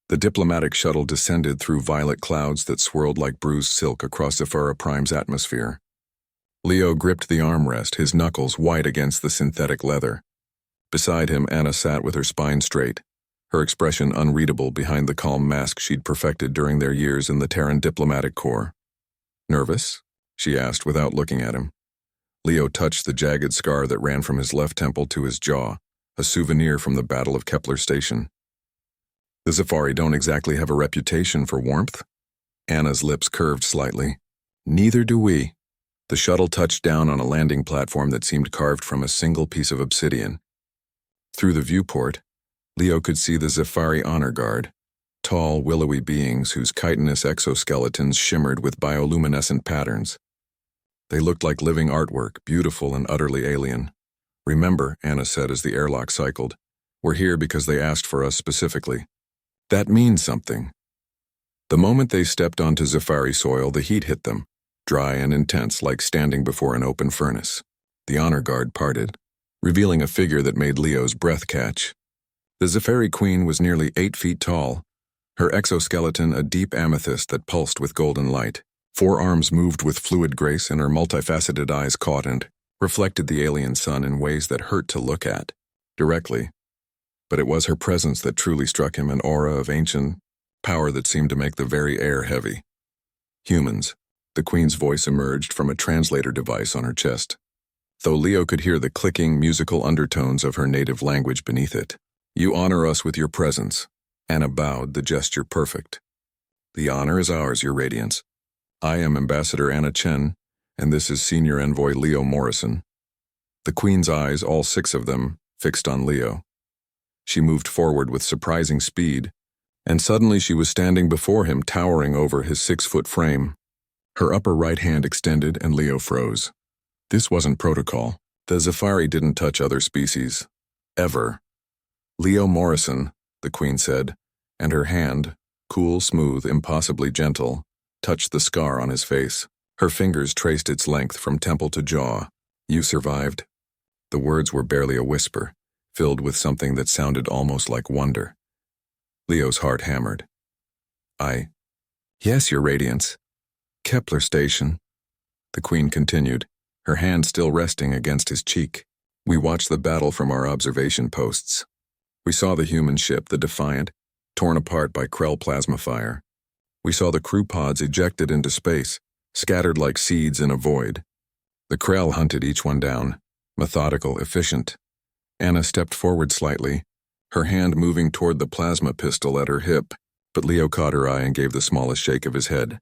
The diplomatic shuttle descended through violet clouds that swirled like bruised silk across Zephyra Prime's atmosphere. Leo gripped the armrest, his knuckles white against the synthetic leather. Beside him, Anna sat with her spine straight, her expression unreadable behind the calm mask she'd perfected during their years in the Terran diplomatic corps. "Nervous?" she asked without looking at him. Leo touched the jagged scar that ran from his left temple to his jaw, a souvenir from the Battle of Kepler Station. "The Zephyri don't exactly have a reputation for warmth." Anna's lips curved slightly. "Neither do we." The shuttle touched down on a landing platform that seemed carved from a single piece of obsidian. Through the viewport, Leo could see the Zephyri Honor Guard, tall, willowy beings whose chitinous exoskeletons shimmered with bioluminescent patterns. They looked like living artwork, beautiful and utterly alien. "Remember," Anna said as the airlock cycled, "we're here because they asked for us specifically. That means something." The moment they stepped onto Zephyri soil, the heat hit them, dry and intense like standing before an open furnace. The honor guard parted, revealing a figure that made Leo's breath catch. The Zephyri Queen was nearly 8 feet tall, her exoskeleton a deep amethyst that pulsed with golden light. 4 arms moved with fluid grace, and her multifaceted eyes caught and reflected the alien sun in ways that hurt to look at, directly. But it was her presence that truly struck him, an aura of ancient power that seemed to make the very air heavy. "Humans," the Queen's voice emerged from a translator device on her chest, though Leo could hear the clicking, musical undertones of her native language beneath it. "You honor us with your presence." Anna bowed, the gesture perfect. "The honor is ours, Your Radiance. I am Ambassador Anna Chen, and this is Senior Envoy Leo Morrison." The Queen's eyes, all 6 of them, fixed on Leo. She moved forward with surprising speed, and suddenly she was standing before him, towering over his 6-foot frame. Her upper right hand extended, and Leo froze. This wasn't protocol. The Zephyri didn't touch other species. Ever. "Leo Morrison," the Queen said, and her hand, cool, smooth, impossibly gentle, touched the scar on his face. Her fingers traced its length from temple to jaw. "You survived." The words were barely a whisper, filled with something that sounded almost like wonder. Leo's heart hammered. Yes, Your Radiance. Kepler Station," the Queen continued, her hand still resting against his cheek. "We watched the battle from our observation posts. We saw the human ship, the Defiant, torn apart by Krell plasma fire. We saw the crew pods ejected into space, scattered like seeds in a void. The Krell hunted each one down, methodical, efficient." Anna stepped forward slightly, her hand moving toward the plasma pistol at her hip, but Leo caught her eye and gave the smallest shake of his head.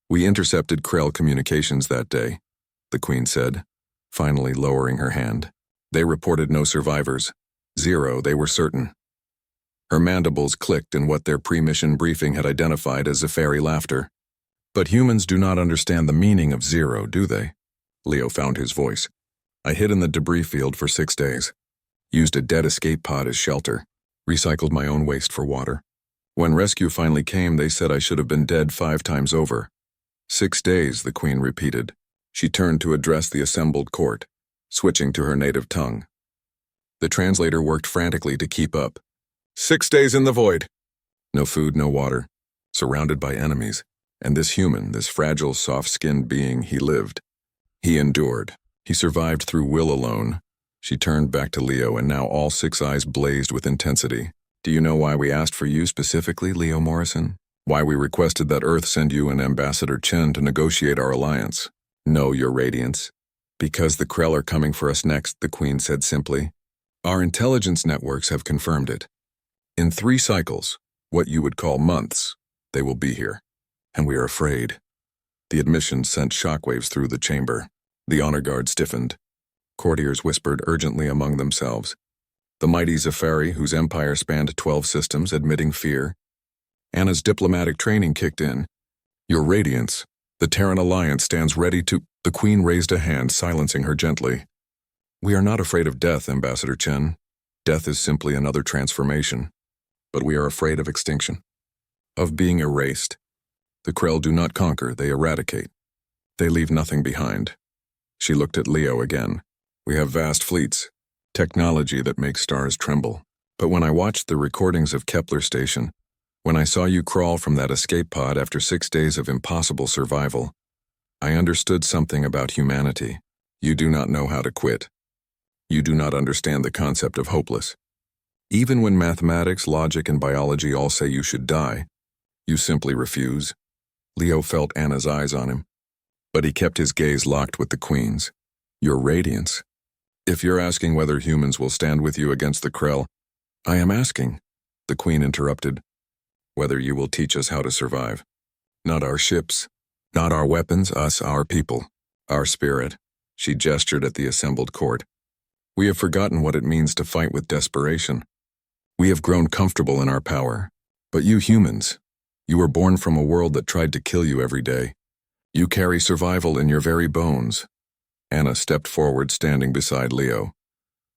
"We intercepted Krell communications that day," the Queen said, finally lowering her hand. "They reported no survivors. 0, they were certain." Her mandibles clicked in what their pre-mission briefing had identified as Zephyri laughter. "But humans do not understand the meaning of 0, do they?" Leo found his voice. "I hid in the debris field for 6 days. Used a dead escape pod as shelter. Recycled my own waste for water. When rescue finally came, they said I should have been dead 5 times over." 6 days, the Queen repeated. She turned to address the assembled court, switching to her native tongue. The translator worked frantically to keep up. 6 days in the void. No food, no water. Surrounded by enemies. And this human, this fragile, soft-skinned being, he lived. He endured. He survived through will alone. She turned back to Leo, and now all 6 eyes blazed with intensity. "Do you know why we asked for you specifically, Leo Morrison? Why we requested that Earth send you and Ambassador Chen to negotiate our alliance?" "No, Your Radiance. Because the Krell are coming for us next," the Queen said simply. "Our intelligence networks have confirmed it. In 3 cycles, what you would call months, they will be here. And we are afraid." The admission sent shockwaves through the chamber. The honor guard stiffened. Courtiers whispered urgently among themselves. The mighty Zephyri, whose empire spanned 12 systems, admitting fear. Anna's diplomatic training kicked in. "Your Radiance, the Terran Alliance stands ready to—" The Queen raised a hand, silencing her gently. "We are not afraid of death, Ambassador Chen. Death is simply another transformation. But we are afraid of extinction. Of being erased. The Krell do not conquer, they eradicate. They leave nothing behind." She looked at Leo again. "We have vast fleets, technology that makes stars tremble. But when I watched the recordings of Kepler Station, When I saw you crawl from that escape pod after 6 days of impossible survival, I understood something about humanity. You do not know how to quit. You do not understand the concept of hopeless. Even when mathematics, logic, and biology all say you should die, you simply refuse. Leo felt Anna's eyes on him, but he kept his gaze locked with the Queen's. Your radiance. If you're asking whether humans will stand with you against the Krell, I am asking, the Queen interrupted, whether you will teach us how to survive. Not our ships, not our weapons, us, our people, our spirit. She gestured at the assembled court. We have forgotten what it means to fight with desperation. We have grown comfortable in our power. But you humans, you were born from a world that tried to kill you every day. You carry survival in your very bones. Anna stepped forward, standing beside Leo.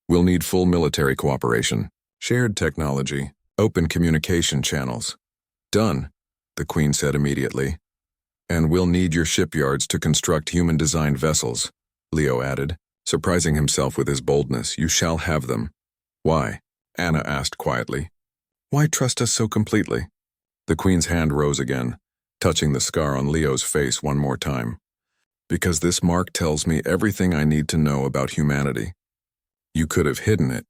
We'll need full military cooperation, shared technology, open communication channels. Done, the Queen said immediately. And we'll need your shipyards to construct human-designed vessels, Leo added, surprising himself with his boldness. You shall have them. Why? Anna asked quietly. Why trust us so completely? The Queen's hand rose again, touching the scar on Leo's face one more time. Because this mark tells me everything I need to know about humanity. You could have hidden it.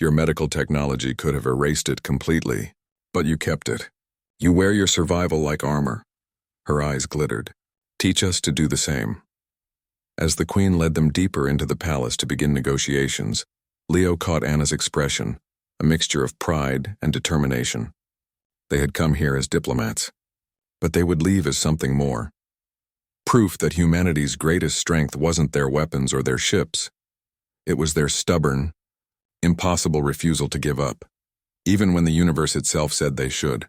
Your medical technology could have erased it completely, but you kept it. You wear your survival like armor. Her eyes glittered. Teach us to do the same. As the Queen led them deeper into the palace to begin negotiations, Leo caught Anna's expression, a mixture of pride and determination. They had come here as diplomats, but they would leave as something more. Proof that humanity's greatest strength wasn't their weapons or their ships. It was their stubborn, impossible refusal to give up, even when the universe itself said they should.